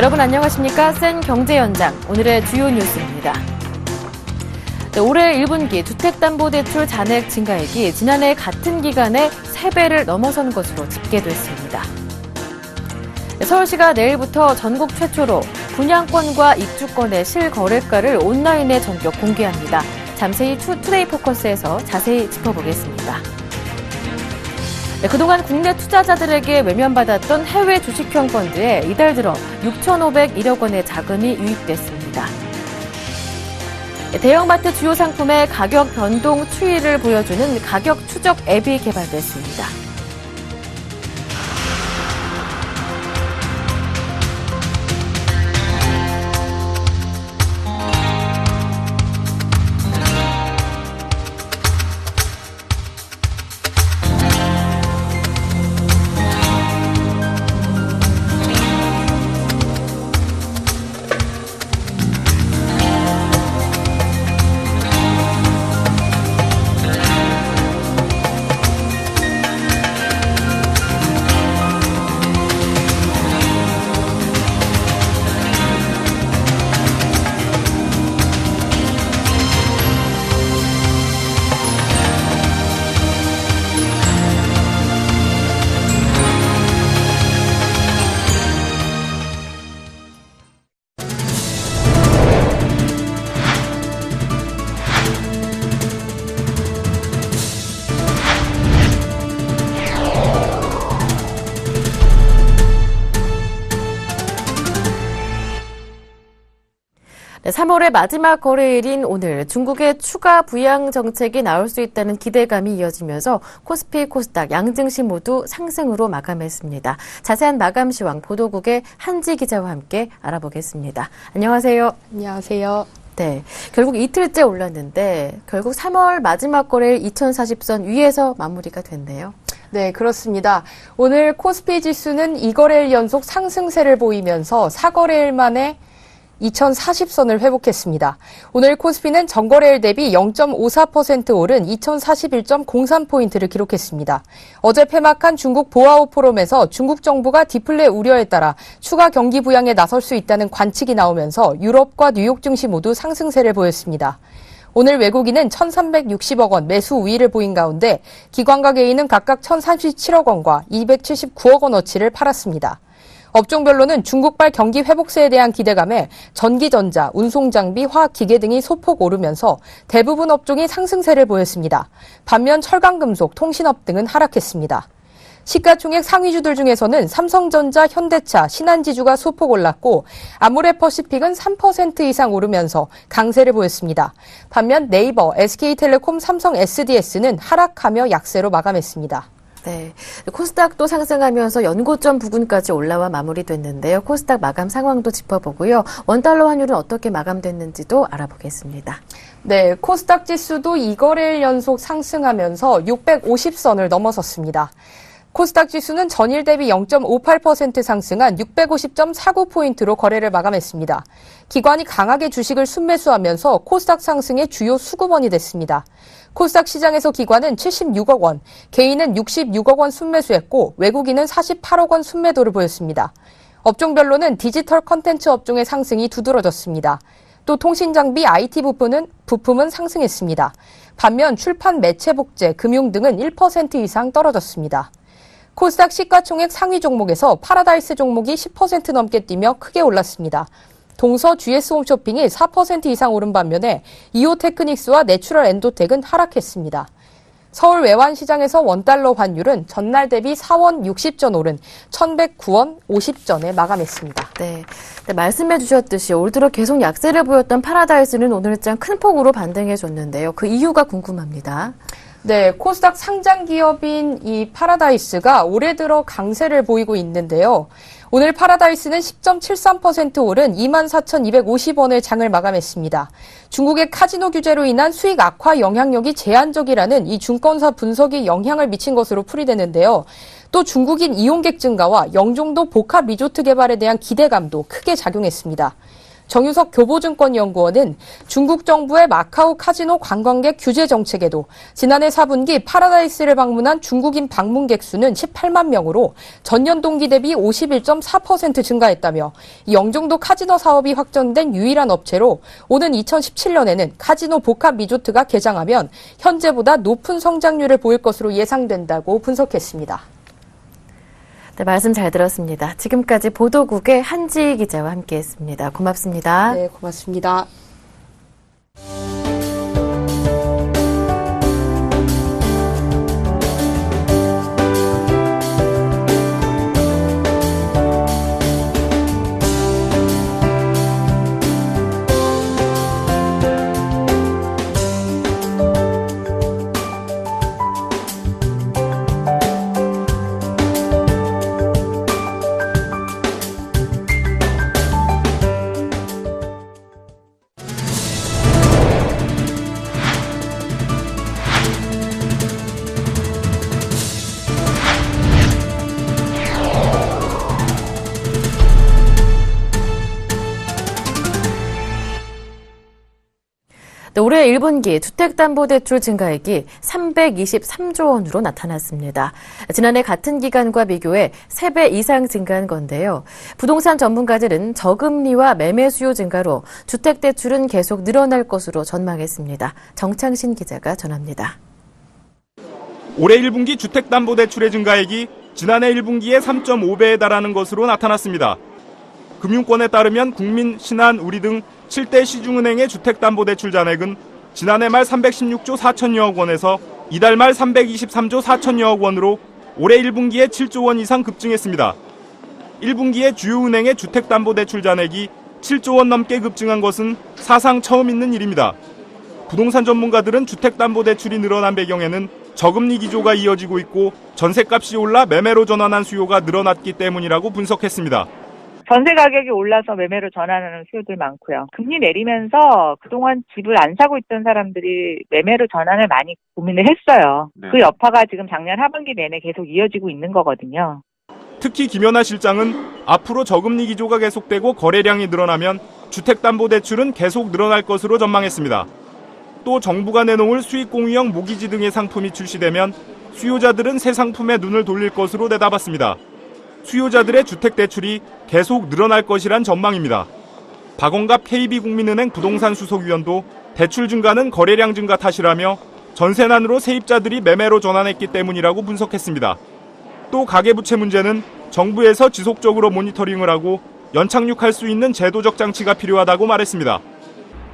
여러분 안녕하십니까? 센 경제연장 오늘의 주요 뉴스입니다. 네, 올해 1분기 주택담보대출 잔액 증가액이 지난해 같은 기간에 3배를 넘어선 것으로 집계됐습니다. 네, 서울시가 내일부터 전국 최초로 분양권과 입주권의 실거래가를 온라인에 전격 공개합니다. 잠시 투데이 포커스에서 자세히 짚어보겠습니다. 네, 그동안 국내 투자자들에게 외면받았던 해외 주식형 펀드에 이달 들어 6,501억 원의 자금이 유입됐습니다. 네, 대형마트 주요 상품의 가격 변동 추이를 보여주는 가격 추적 앱이 개발됐습니다. 네, 3월의 마지막 거래일인 오늘 중국의 추가 부양 정책이 나올 수 있다는 기대감이 이어지면서 코스피, 코스닥 양증시 모두 상승으로 마감했습니다. 자세한 마감 시황 보도국의 한지 기자와 함께 알아보겠습니다. 안녕하세요. 안녕하세요. 네, 결국 이틀째 올랐는데 결국 3월 마지막 거래일 2040선 위에서 마무리가 됐네요. 네, 그렇습니다. 오늘 코스피 지수는 2거래일 연속 상승세를 보이면서 4거래일 만에 2040선을 회복했습니다. 오늘 코스피는 전거래일 대비 0.54% 오른 2041.03포인트를 기록했습니다. 어제 폐막한 중국 보아오 포럼에서 중국 정부가 디플레 우려에 따라 추가 경기 부양에 나설 수 있다는 관측이 나오면서 유럽과 뉴욕 증시 모두 상승세를 보였습니다. 오늘 외국인은 1,360억 원 매수 우위를 보인 가운데 기관과 개인은 각각 1,037억 원과 279억 원어치를 팔았습니다. 업종별로는 중국발 경기 회복세에 대한 기대감에 전기전자, 운송장비, 화학기계 등이 소폭 오르면서 대부분 업종이 상승세를 보였습니다. 반면 철강금속, 통신업 등은 하락했습니다. 시가총액 상위주들 중에서는 삼성전자, 현대차, 신한지주가 소폭 올랐고 아모레퍼시픽은 3% 이상 오르면서 강세를 보였습니다. 반면 네이버, SK텔레콤, 삼성 SDS는 하락하며 약세로 마감했습니다. 네, 코스닥도 상승하면서 연고점 부근까지 올라와 마무리됐는데요. 코스닥 마감 상황도 짚어보고요. 원달러 환율은 어떻게 마감됐는지도 알아보겠습니다. 네, 코스닥 지수도 2거래일 연속 상승하면서 650선을 넘어섰습니다. 코스닥 지수는 전일 대비 0.58% 상승한 650.49포인트로 거래를 마감했습니다. 기관이 강하게 주식을 순매수하면서 코스닥 상승의 주요 수급원이 됐습니다. 코스닥 시장에서 기관은 76억 원, 개인은 66억 원 순매수했고 외국인은 48억 원 순매도를 보였습니다. 업종별로는 디지털 컨텐츠 업종의 상승이 두드러졌습니다. 또 통신장비, IT 부품은 상승했습니다. 반면 출판, 매체, 복제, 금융 등은 1% 이상 떨어졌습니다. 코스닥 시가총액 상위 종목에서 파라다이스 종목이 10% 넘게 뛰며 크게 올랐습니다. 동서 GS홈쇼핑이 4% 이상 오른 반면에 이오테크닉스와 내추럴 엔도텍은 하락했습니다. 서울 외환시장에서 원달러 환율은 전날 대비 4원 60전 오른 1,109원 50전에 마감했습니다. 네, 말씀해 주셨듯이 올 들어 계속 약세를 보였던 파라다이스는 오늘장 큰 폭으로 반등해줬는데요. 그 이유가 궁금합니다. 네, 코스닥 상장 기업인 이 파라다이스가 올해 들어 강세를 보이고 있는데요. 오늘 파라다이스는 10.73% 오른 24,250원의 장을 마감했습니다. 중국의 카지노 규제로 인한 수익 악화 영향력이 제한적이라는 이 증권사 분석이 영향을 미친 것으로 풀이되는데요. 또 중국인 이용객 증가와 영종도 복합 리조트 개발에 대한 기대감도 크게 작용했습니다. 정유석 교보증권연구원은 중국 정부의 마카오 카지노 관광객 규제 정책에도 지난해 4분기 파라다이스를 방문한 중국인 방문객 수는 18만 명으로 전년 동기 대비 51.4% 증가했다며 영종도 카지노 사업이 확정된 유일한 업체로 오는 2017년에는 카지노 복합 리조트가 개장하면 현재보다 높은 성장률을 보일 것으로 예상된다고 분석했습니다. 네, 말씀 잘 들었습니다. 지금까지 보도국의 한지희 기자와 함께했습니다. 고맙습니다. 네, 고맙습니다. 올해 1분기 주택담보대출 증가액이 323조 원으로 나타났습니다. 지난해 같은 기간과 비교해 3배 이상 증가한 건데요. 부동산 전문가들은 저금리와 매매 수요 증가로 주택대출은 계속 늘어날 것으로 전망했습니다. 정창신 기자가 전합니다. 올해 1분기 주택담보대출의 증가액이 지난해 1분기의 3.5배에 달하는 것으로 나타났습니다. 금융권에 따르면 국민, 신한, 우리 등 7대 시중은행의 주택담보대출 잔액은 지난해 말 316조 4천여억 원에서 이달 말 323조 4천여억 원으로 올해 1분기에 7조 원 이상 급증했습니다. 1분기에 주요 은행의 주택담보대출 잔액이 7조 원 넘게 급증한 것은 사상 처음 있는 일입니다. 부동산 전문가들은 주택담보대출이 늘어난 배경에는 저금리 기조가 이어지고 있고 전셋값이 올라 매매로 전환한 수요가 늘어났기 때문이라고 분석했습니다. 전세 가격이 올라서 매매로 전환하는 수요들 많고요. 금리 내리면서 그동안 집을 안 사고 있던 사람들이 매매로 전환을 많이 고민을 했어요. 네. 그 여파가 지금 작년 하반기 내내 계속 이어지고 있는 거거든요. 특히 김연아 실장은 앞으로 저금리 기조가 계속되고 거래량이 늘어나면 주택담보대출은 계속 늘어날 것으로 전망했습니다. 또 정부가 내놓을 수익공유형 모기지 등의 상품이 출시되면 수요자들은 새 상품에 눈을 돌릴 것으로 내다봤습니다. 수요자들의 주택대출이 계속 늘어날 것이란 전망입니다. 박원갑 KB국민은행 부동산 수석위원도 대출 증가는 거래량 증가 탓이라며 전세난으로 세입자들이 매매로 전환했기 때문이라고 분석했습니다. 또 가계부채 문제는 정부에서 지속적으로 모니터링을 하고 연착륙할 수 있는 제도적 장치가 필요하다고 말했습니다.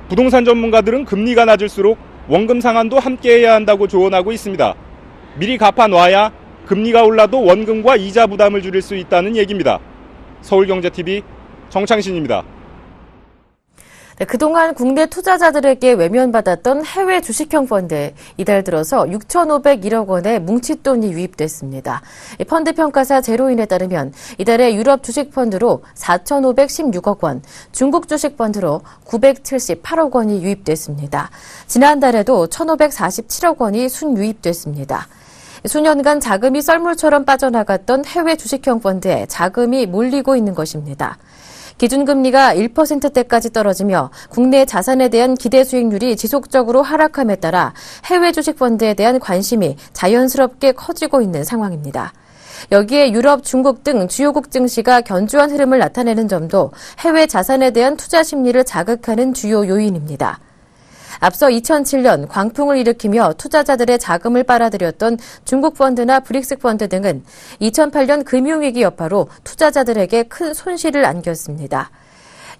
부동산 전문가들은 금리가 낮을수록 원금 상환도 함께해야 한다고 조언하고 있습니다. 미리 갚아놔야 금리가 올라도 원금과 이자 부담을 줄일 수 있다는 얘기입니다. 서울경제TV 정창신입니다. 네, 그동안 국내 투자자들에게 외면받았던 해외 주식형 펀드에 이달 들어서 6,501억 원의 뭉칫돈이 유입됐습니다. 펀드 평가사 제로인에 따르면 이달에 유럽 주식펀드로 4,516억 원, 중국 주식펀드로 978억 원이 유입됐습니다. 지난달에도 1,547억 원이 순유입됐습니다. 수년간 자금이 썰물처럼 빠져나갔던 해외 주식형 펀드에 자금이 몰리고 있는 것입니다. 기준금리가 1%대까지 떨어지며 국내 자산에 대한 기대 수익률이 지속적으로 하락함에 따라 해외 주식펀드에 대한 관심이 자연스럽게 커지고 있는 상황입니다. 여기에 유럽, 중국 등 주요국 증시가 견조한 흐름을 나타내는 점도 해외 자산에 대한 투자 심리를 자극하는 주요 요인입니다. 앞서 2007년 광풍을 일으키며 투자자들의 자금을 빨아들였던 중국 펀드나 브릭스 펀드 등은 2008년 금융위기 여파로 투자자들에게 큰 손실을 안겼습니다.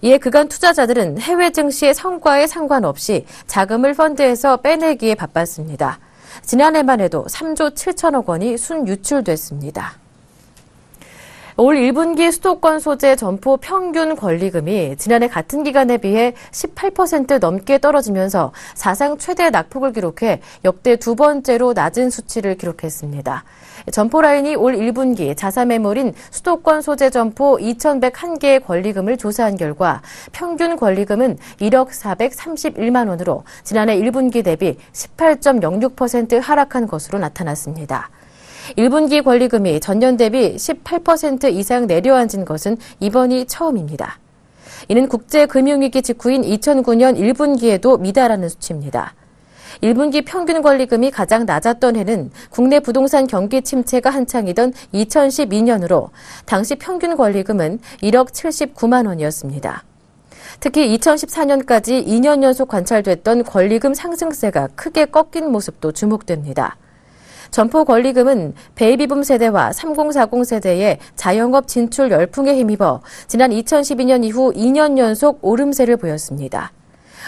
이에 그간 투자자들은 해외 증시의 성과에 상관없이 자금을 펀드에서 빼내기에 바빴습니다. 지난해만 해도 3조 7천억 원이 순유출됐습니다. 올 1분기 수도권 소재 점포 평균 권리금이 지난해 같은 기간에 비해 18% 넘게 떨어지면서 사상 최대 낙폭을 기록해 역대 두 번째로 낮은 수치를 기록했습니다. 점포라인이 올 1분기 자사 매물인 수도권 소재 점포 2,101개의 권리금을 조사한 결과 평균 권리금은 1억 431만 원으로 지난해 1분기 대비 18.06% 하락한 것으로 나타났습니다. 1분기 권리금이 전년 대비 18% 이상 내려앉은 것은 이번이 처음입니다. 이는 국제금융위기 직후인 2009년 1분기에도 미달하는 수치입니다. 1분기 평균 권리금이 가장 낮았던 해는 국내 부동산 경기 침체가 한창이던 2012년으로 당시 평균 권리금은 1억 79만 원이었습니다. 특히 2014년까지 2년 연속 관찰됐던 권리금 상승세가 크게 꺾인 모습도 주목됩니다. 점포 권리금은 베이비붐 세대와 3040 세대의 자영업 진출 열풍에 힘입어 지난 2012년 이후 2년 연속 오름세를 보였습니다.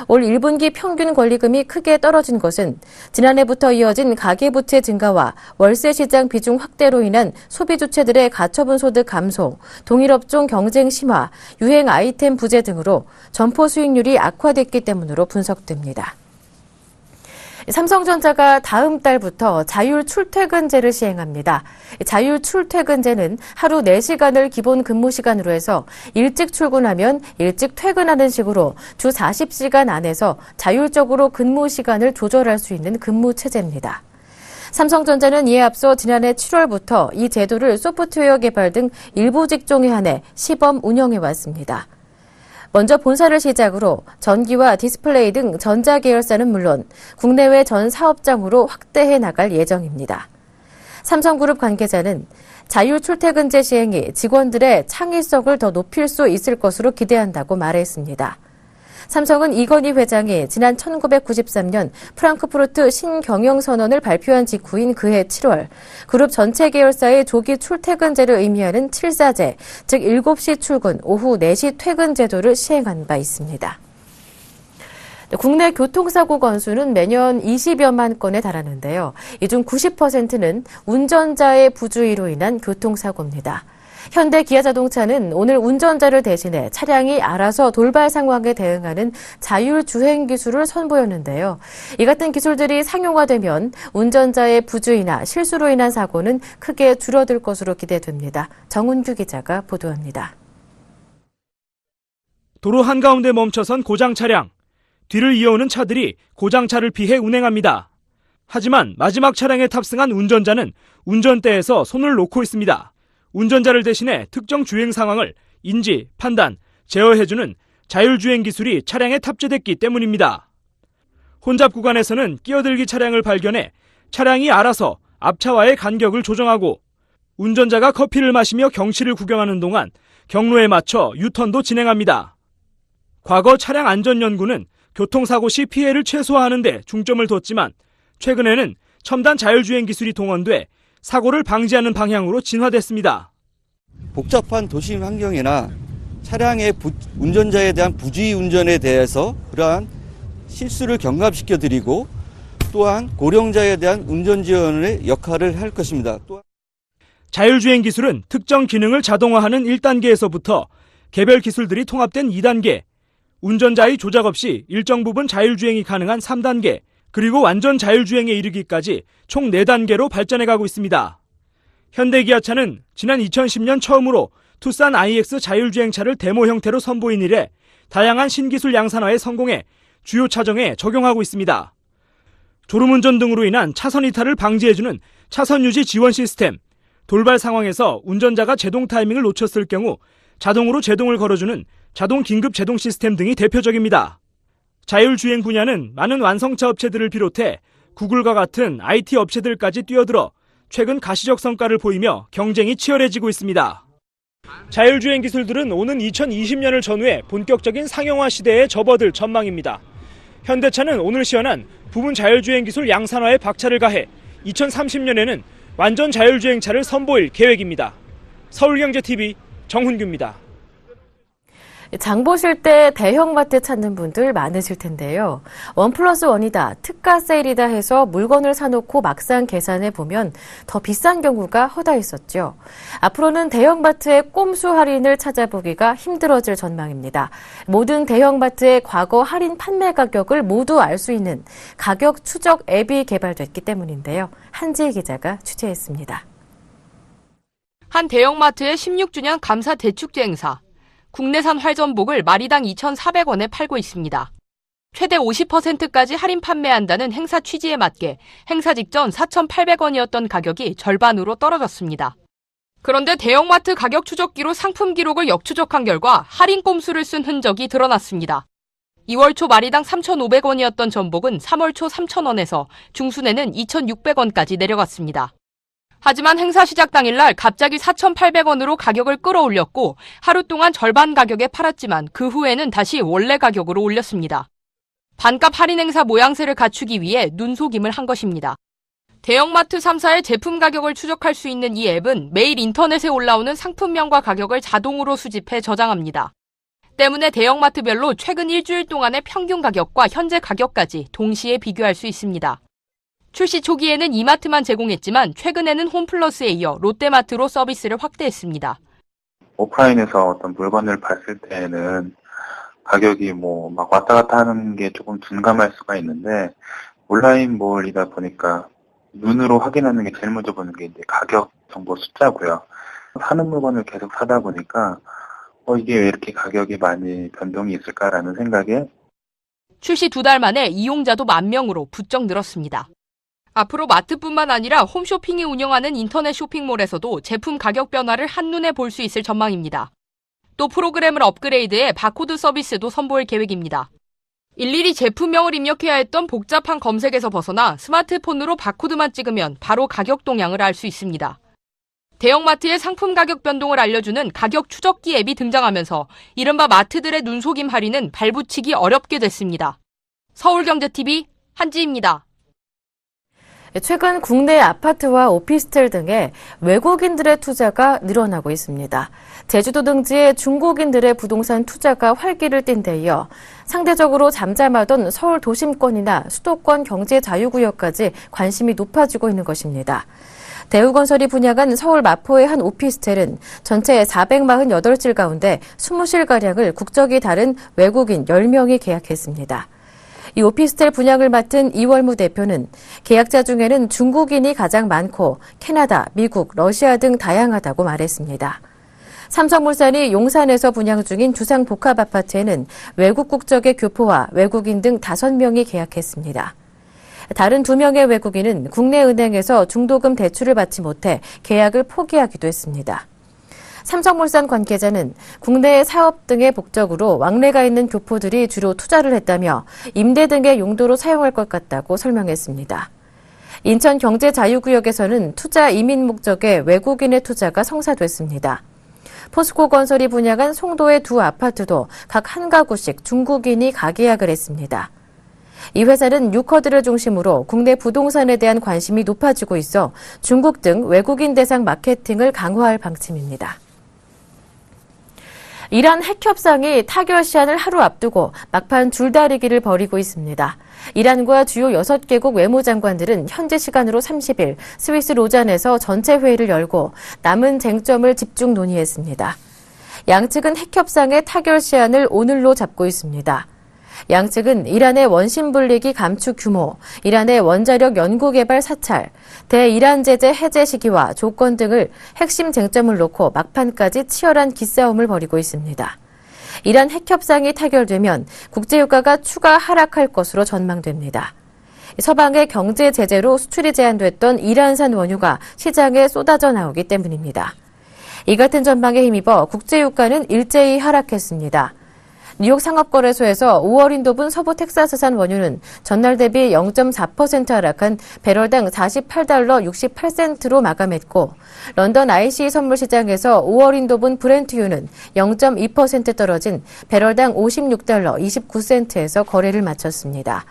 올 1분기 평균 권리금이 크게 떨어진 것은 지난해부터 이어진 가계부채 증가와 월세 시장 비중 확대로 인한 소비 주체들의 가처분 소득 감소, 동일업종 경쟁 심화, 유행 아이템 부재 등으로 점포 수익률이 악화됐기 때문으로 분석됩니다. 삼성전자가 다음 달부터 자율 출퇴근제를 시행합니다. 자율 출퇴근제는 하루 4시간을 기본 근무 시간으로 해서 일찍 출근하면 일찍 퇴근하는 식으로 주 40시간 안에서 자율적으로 근무 시간을 조절할 수 있는 근무 체제입니다. 삼성전자는 이에 앞서 지난해 7월부터 이 제도를 소프트웨어 개발 등 일부 직종에 한해 시범 운영해 왔습니다. 먼저 본사를 시작으로 전기와 디스플레이 등 전자계열사는 물론 국내외 전 사업장으로 확대해 나갈 예정입니다. 삼성그룹 관계자는 자율 출퇴근제 시행이 직원들의 창의성을 더 높일 수 있을 것으로 기대한다고 말했습니다. 삼성은 이건희 회장이 지난 1993년 프랑크푸르트 신경영선언을 발표한 직후인 그해 7월 그룹 전체 계열사의 조기 출퇴근제를 의미하는 7사제, 즉 7시 출근, 오후 4시 퇴근 제도를 시행한 바 있습니다. 국내 교통사고 건수는 매년 20여만 건에 달하는데요. 이 중 90%는 운전자의 부주의로 인한 교통사고입니다. 현대 기아자동차는 오늘 운전자를 대신해 차량이 알아서 돌발 상황에 대응하는 자율주행 기술을 선보였는데요. 이 같은 기술들이 상용화되면 운전자의 부주의나 실수로 인한 사고는 크게 줄어들 것으로 기대됩니다. 정은규 기자가 보도합니다. 도로 한가운데 멈춰선 고장 차량. 뒤를 이어오는 차들이 고장차를 피해 운행합니다. 하지만 마지막 차량에 탑승한 운전자는 운전대에서 손을 놓고 있습니다. 운전자를 대신해 특정 주행 상황을 인지, 판단, 제어해주는 자율주행 기술이 차량에 탑재됐기 때문입니다. 혼잡 구간에서는 끼어들기 차량을 발견해 차량이 알아서 앞차와의 간격을 조정하고 운전자가 커피를 마시며 경치를 구경하는 동안 경로에 맞춰 유턴도 진행합니다. 과거 차량 안전연구는 교통사고 시 피해를 최소화하는 데 중점을 뒀지만 최근에는 첨단 자율주행 기술이 동원돼 사고를 방지하는 방향으로 진화됐습니다. 복잡한 도심 환경이나 차량의 운전자에 대한 부주의 운전에 대해서 그러한 실수를 경감시켜드리고 또한 고령자에 대한 운전 지원의 역할을 할 것입니다. 자율주행 기술은 특정 기능을 자동화하는 1단계에서부터 개별 기술들이 통합된 2단계, 운전자의 조작 없이 일정 부분 자율주행이 가능한 3단계, 그리고 완전 자율주행에 이르기까지 총 4단계로 발전해가고 있습니다. 현대기아차는 지난 2010년 처음으로 투싼 IX 자율주행차를 데모 형태로 선보인 이래 다양한 신기술 양산화에 성공해 주요 차종에 적용하고 있습니다. 졸음운전 등으로 인한 차선 이탈을 방지해주는 차선유지 지원 시스템, 돌발 상황에서 운전자가 제동 타이밍을 놓쳤을 경우 자동으로 제동을 걸어주는 자동 긴급 제동 시스템 등이 대표적입니다. 자율주행 분야는 많은 완성차 업체들을 비롯해 구글과 같은 IT 업체들까지 뛰어들어 최근 가시적 성과를 보이며 경쟁이 치열해지고 있습니다. 자율주행 기술들은 오는 2020년을 전후해 본격적인 상용화 시대에 접어들 전망입니다. 현대차는 오늘 시연한 부분 자율주행 기술 양산화에 박차를 가해 2030년에는 완전 자율주행차를 선보일 계획입니다. 서울경제TV 정훈규입니다. 장 보실 때 대형마트 찾는 분들 많으실 텐데요. 1+1이다, 특가 세일이다 해서 물건을 사놓고 막상 계산해 보면 더 비싼 경우가 허다했었죠. 앞으로는 대형마트의 꼼수 할인을 찾아보기가 힘들어질 전망입니다. 모든 대형마트의 과거 할인 판매 가격을 모두 알 수 있는 가격 추적 앱이 개발됐기 때문인데요. 한지혜 기자가 취재했습니다. 한 대형마트의 16주년 감사 대축제 행사. 국내산 활전복을 마리당 2,400원에 팔고 있습니다. 최대 50%까지 할인 판매한다는 행사 취지에 맞게 행사 직전 4,800원이었던 가격이 절반으로 떨어졌습니다. 그런데 대형마트 가격 추적기로 상품 기록을 역추적한 결과 할인 꼼수를 쓴 흔적이 드러났습니다. 2월 초 마리당 3,500원이었던 전복은 3월 초 3,000원에서 중순에는 2,600원까지 내려갔습니다. 하지만 행사 시작 당일날 갑자기 4,800원으로 가격을 끌어올렸고 하루 동안 절반 가격에 팔았지만 그 후에는 다시 원래 가격으로 올렸습니다. 반값 할인 행사 모양새를 갖추기 위해 눈속임을 한 것입니다. 대형마트 3사의 제품 가격을 추적할 수 있는 이 앱은 매일 인터넷에 올라오는 상품명과 가격을 자동으로 수집해 저장합니다. 때문에 대형마트별로 최근 일주일 동안의 평균 가격과 현재 가격까지 동시에 비교할 수 있습니다. 출시 초기에는 이마트만 제공했지만 최근에는 홈플러스에 이어 롯데마트로 서비스를 확대했습니다. 오프라인에서 어떤 물건을 봤을 때에는 가격이 막 왔다 갔다 하는 게 조금 둔감할 수가 있는데 온라인몰이다 보니까 눈으로 확인하는 게 제일 먼저 보는 게 이제 가격 정보 숫자고요. 사는 물건을 계속 사다 보니까 이게 왜 이렇게 가격이 많이 변동이 있을까라는 생각에 출시 2달 만에 이용자도 10,000명으로 부쩍 늘었습니다. 앞으로 마트뿐만 아니라 홈쇼핑이 운영하는 인터넷 쇼핑몰에서도 제품 가격 변화를 한눈에 볼 수 있을 전망입니다. 또 프로그램을 업그레이드해 바코드 서비스도 선보일 계획입니다. 일일이 제품명을 입력해야 했던 복잡한 검색에서 벗어나 스마트폰으로 바코드만 찍으면 바로 가격 동향을 알 수 있습니다. 대형마트의 상품 가격 변동을 알려주는 가격 추적기 앱이 등장하면서 이른바 마트들의 눈속임 할인은 발붙이기 어렵게 됐습니다. 서울경제TV 한지입니다. 최근 국내 아파트와 오피스텔 등에 외국인들의 투자가 늘어나고 있습니다. 제주도 등지에 중국인들의 부동산 투자가 활기를 띈 데 이어 상대적으로 잠잠하던 서울 도심권이나 수도권 경제 자유구역까지 관심이 높아지고 있는 것입니다. 대우건설이 분양한 서울 마포의 한 오피스텔은 전체 448실 가운데 20실가량을 국적이 다른 외국인 10명이 계약했습니다. 이 오피스텔 분양을 맡은 이월무 대표는 계약자 중에는 중국인이 가장 많고 캐나다, 미국, 러시아 등 다양하다고 말했습니다. 삼성물산이 용산에서 분양 중인 주상복합아파트에는 외국 국적의 교포와 외국인 등 5명이 계약했습니다. 다른 2명의 외국인은 국내 은행에서 중도금 대출을 받지 못해 계약을 포기하기도 했습니다. 삼성물산 관계자는 국내의 사업 등의 목적으로 왕래가 있는 교포들이 주로 투자를 했다며 임대 등의 용도로 사용할 것 같다고 설명했습니다. 인천경제자유구역에서는 투자 이민 목적의 외국인의 투자가 성사됐습니다. 포스코건설이 분양한 송도의 2 아파트도 각 한 가구씩 중국인이 가계약을 했습니다. 이 회사는 뉴커드를 중심으로 국내 부동산에 대한 관심이 높아지고 있어 중국 등 외국인 대상 마케팅을 강화할 방침입니다. 이란 핵협상이 타결 시한을 하루 앞두고 막판 줄다리기를 벌이고 있습니다. 이란과 주요 6개국 외무장관들은 현지 시간으로 30일 스위스 로잔에서 전체 회의를 열고 남은 쟁점을 집중 논의했습니다. 양측은 핵협상의 타결 시한을 오늘로 잡고 있습니다. 양측은 이란의 원심 분리기 감축 규모, 이란의 원자력 연구개발 사찰, 대이란 제재 해제 시기와 조건 등을 핵심 쟁점을 놓고 막판까지 치열한 기싸움을 벌이고 있습니다. 이란 핵협상이 타결되면 국제유가가 추가 하락할 것으로 전망됩니다. 서방의 경제 제재로 수출이 제한됐던 이란산 원유가 시장에 쏟아져 나오기 때문입니다. 이 같은 전망에 힘입어 국제유가는 일제히 하락했습니다. 뉴욕 상업거래소에서 5월 인도분 서부 텍사스산 원유는 전날 대비 0.4% 하락한 배럴당 $48 68센트로 마감했고 런던 ICE 선물시장에서 5월 인도분 브렌트유는 0.2% 떨어진 배럴당 $56 29센트에서 거래를 마쳤습니다.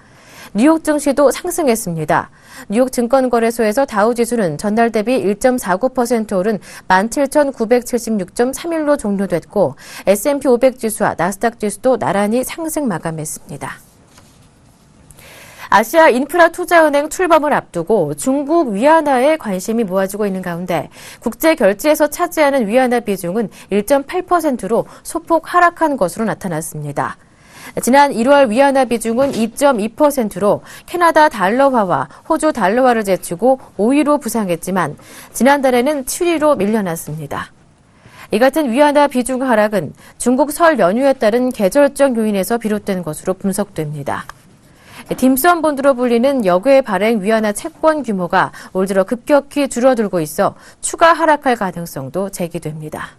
뉴욕 증시도 상승했습니다. 뉴욕 증권거래소에서 다우지수는 전날 대비 1.49% 오른 17,976.31로 종료됐고 S&P 500 지수와 나스닥 지수도 나란히 상승 마감했습니다. 아시아 인프라투자은행 출범을 앞두고 중국 위안화에 관심이 모아지고 있는 가운데 국제 결제에서 차지하는 위안화 비중은 1.8%로 소폭 하락한 것으로 나타났습니다. 지난 1월 위안화 비중은 2.2%로 캐나다 달러화와 호주 달러화를 제치고 5위로 부상했지만 지난달에는 7위로 밀려났습니다. 이 같은 위안화 비중 하락은 중국 설 연휴에 따른 계절적 요인에서 비롯된 것으로 분석됩니다. 딤섬본드로 불리는 역외 발행 위안화 채권 규모가 올 들어 급격히 줄어들고 있어 추가 하락할 가능성도 제기됩니다.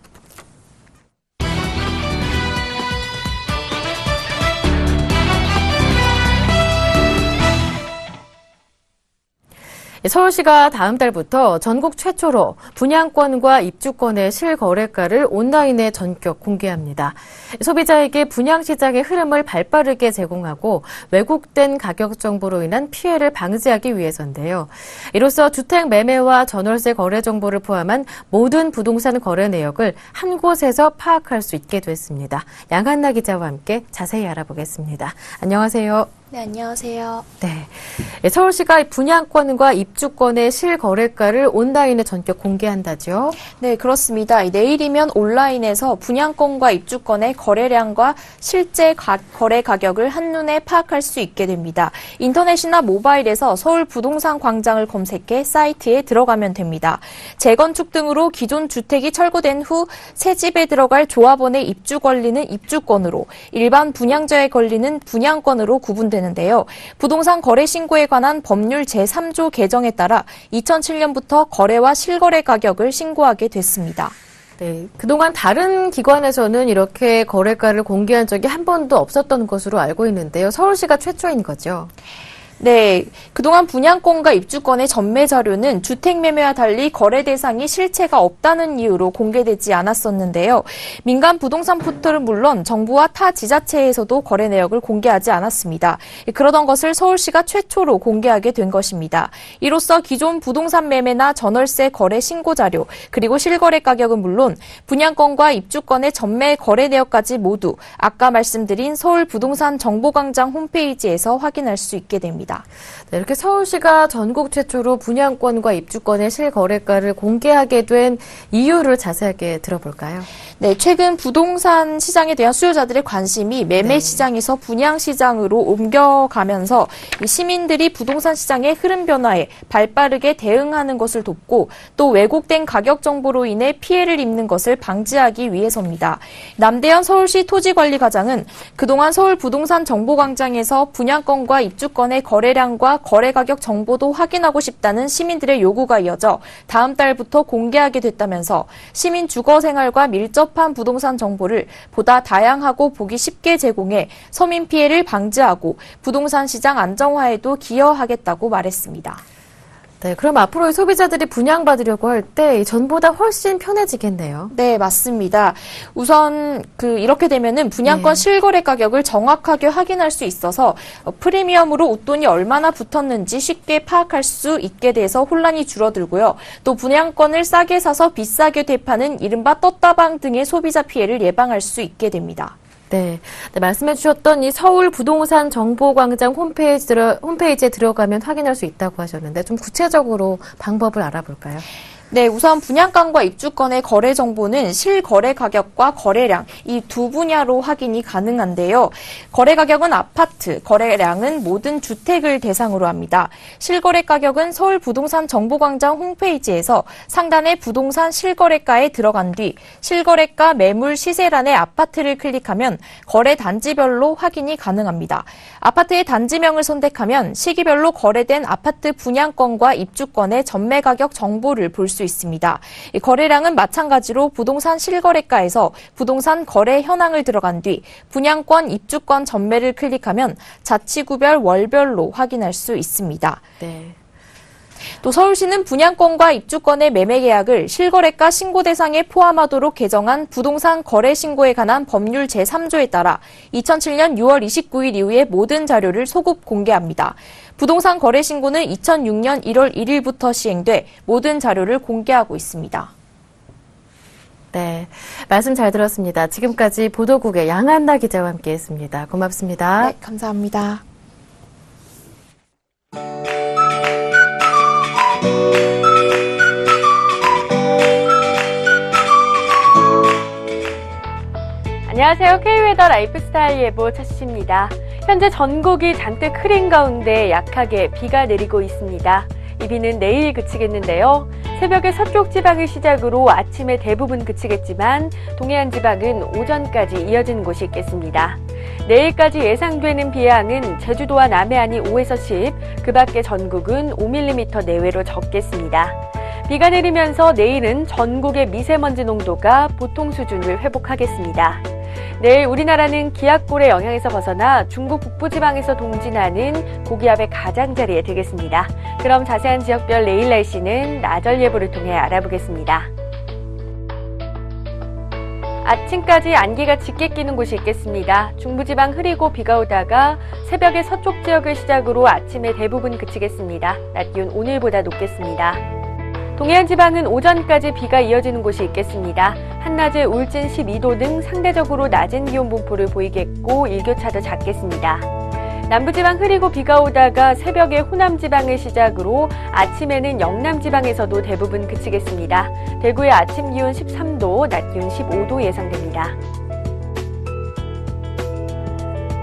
서울시가 다음 달부터 전국 최초로 분양권과 입주권의 실거래가를 온라인에 전격 공개합니다. 소비자에게 분양시장의 흐름을 발빠르게 제공하고 왜곡된 가격 정보로 인한 피해를 방지하기 위해서인데요. 이로써 주택 매매와 전월세 거래 정보를 포함한 모든 부동산 거래 내역을 한 곳에서 파악할 수 있게 됐습니다. 양한나 기자와 함께 자세히 알아보겠습니다. 안녕하세요. 네, 안녕하세요. 네, 서울시가 분양권과 입주권의 실거래가를 온라인에 전격 공개한다죠? 네, 그렇습니다. 내일이면 온라인에서 분양권과 입주권의 거래량과 실제 거래 가격을 한눈에 파악할 수 있게 됩니다. 인터넷이나 모바일에서 서울 부동산 광장을 검색해 사이트에 들어가면 됩니다. 재건축 등으로 기존 주택이 철거된 후 새 집에 들어갈 조합원의 입주 권리는 입주권으로, 일반 분양자의 권리는 분양권으로 구분되는데요. 부동산 거래 신고에 관한 법률 제3조 개정에 따라 2007년부터 거래와 실거래 가격을 신고하게 됐습니다. 네, 그동안 다른 기관에서는 이렇게 거래가를 공개한 적이 한 번도 없었던 것으로 알고 있는데요. 서울시가 최초인 거죠? 네, 그동안 분양권과 입주권의 전매 자료는 주택 매매와 달리 거래 대상이 실체가 없다는 이유로 공개되지 않았었는데요. 민간 부동산 포털은 물론 정부와 타 지자체에서도 거래 내역을 공개하지 않았습니다. 그러던 것을 서울시가 최초로 공개하게 된 것입니다. 이로써 기존 부동산 매매나 전월세 거래 신고 자료, 그리고 실거래 가격은 물론 분양권과 입주권의 전매 거래 내역까지 모두 아까 말씀드린 서울 부동산 정보광장 홈페이지에서 확인할 수 있게 됩니다. 네, 이렇게 서울시가 전국 최초로 분양권과 입주권의 실거래가를 공개하게 된 이유를 자세하게 들어볼까요? 네, 최근 부동산 시장에 대한 수요자들의 관심이 매매 시장에서 분양 시장으로 옮겨가면서 시민들이 부동산 시장의 흐름 변화에 발빠르게 대응하는 것을 돕고 또 왜곡된 가격 정보로 인해 피해를 입는 것을 방지하기 위해서입니다. 남대현 서울시 토지관리과장은 그동안 서울 부동산 정보광장에서 분양권과 입주권의 거래량과 거래 가격 정보도 확인하고 싶다는 시민들의 요구가 이어져 다음 달부터 공개하게 됐다면서 시민 주거 생활과 밀접한 부동산 정보를 보다 다양하고 보기 쉽게 제공해 서민 피해를 방지하고 부동산 시장 안정화에도 기여하겠다고 말했습니다. 네, 그럼 앞으로 소비자들이 분양받으려고 할 때 전보다 훨씬 편해지겠네요. 네, 맞습니다. 우선 이렇게 되면은 분양권 실거래 가격을 정확하게 확인할 수 있어서 프리미엄으로 웃돈이 얼마나 붙었는지 쉽게 파악할 수 있게 돼서 혼란이 줄어들고요. 또 분양권을 싸게 사서 비싸게 되파는 이른바 떴다방 등의 소비자 피해를 예방할 수 있게 됩니다. 네, 말씀해 주셨던 이 서울 부동산 정보광장 홈페이지에 들어가면 확인할 수 있다고 하셨는데 좀 구체적으로 방법을 알아볼까요? 네, 우선 분양권과 입주권의 거래 정보는 실거래 가격과 거래량 이 두 분야로 확인이 가능한데요. 거래 가격은 아파트, 거래량은 모든 주택을 대상으로 합니다. 실거래 가격은 서울 부동산 정보광장 홈페이지에서 상단의 부동산 실거래가에 들어간 뒤 실거래가 매물 시세란의 아파트를 클릭하면 거래 단지별로 확인이 가능합니다. 아파트의 단지명을 선택하면 시기별로 거래된 아파트 분양권과 입주권의 전매 가격 정보를 볼 수 있습니다. 거래량은 마찬가지로 부동산 실거래가에서 부동산 거래 현황을 들어간 뒤 분양권, 입주권 전매를 클릭하면 자치구별 월별로 확인할 수 있습니다. 네. 또 서울시는 분양권과 입주권의 매매 계약을 실거래가 신고 대상에 포함하도록 개정한 부동산 거래 신고에 관한 법률 제3조에 따라 2007년 6월 29일 이후에 모든 자료를 소급 공개합니다. 부동산 거래 신고는 2006년 1월 1일부터 시행돼 모든 자료를 공개하고 있습니다. 네, 말씀 잘 들었습니다. 지금까지 보도국의 양한나 기자와 함께했습니다. 고맙습니다. 네, 감사합니다. 안녕하세요. K웨더 라이프스타일 예보 차씨입니다. 현재 전국이 잔뜩 흐린 가운데 약하게 비가 내리고 있습니다. 이 비는 내일 그치겠는데요. 새벽에 서쪽 지방을 시작으로 아침에 대부분 그치겠지만 동해안 지방은 오전까지 이어지는 곳이 있겠습니다. 내일까지 예상되는 비양은 제주도와 남해안이 5에서 10, 그 밖에 전국은 5mm 내외로 적겠습니다. 비가 내리면서 내일은 전국의 미세먼지 농도가 보통 수준을 회복하겠습니다. 내일 우리나라는 기압골의 영향에서 벗어나 중국 북부지방에서 동진하는 고기압의 가장자리에 들겠습니다. 그럼 자세한 지역별 내일 날씨는 나절 예보를 통해 알아보겠습니다. 아침까지 안개가 짙게 끼는 곳이 있겠습니다. 중부지방 흐리고 비가 오다가 새벽에 서쪽 지역을 시작으로 아침에 대부분 그치겠습니다. 낮 기온 오늘보다 높겠습니다. 동해안 지방은 오전까지 비가 이어지는 곳이 있겠습니다. 한낮에 울진 12도 등 상대적으로 낮은 기온 분포를 보이겠고 일교차도 작겠습니다. 남부지방 흐리고 비가 오다가 새벽에 호남지방을 시작으로 아침에는 영남지방에서도 대부분 그치겠습니다. 대구의 아침 기온 13도, 낮 기온 15도 예상됩니다.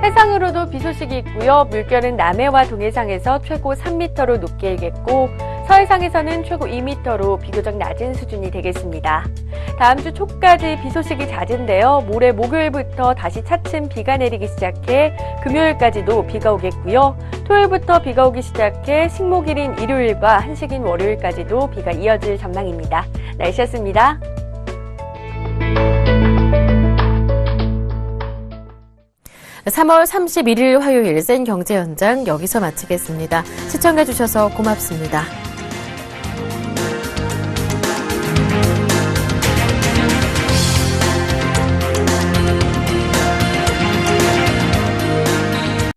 해상으로도 비 소식이 있고요. 물결은 남해와 동해상에서 최고 3m로 높게 일겠고 서해상에서는 최고 2m로 비교적 낮은 수준이 되겠습니다. 다음 주 초까지 비 소식이 잦은데요. 모레 목요일부터 다시 차츰 비가 내리기 시작해 금요일까지도 비가 오겠고요. 토요일부터 비가 오기 시작해 식목일인 일요일과 한식인 월요일까지도 비가 이어질 전망입니다. 날씨였습니다. 네, 3월 31일 화요일 센 경제 현장 여기서 마치겠습니다. 시청해주셔서 고맙습니다.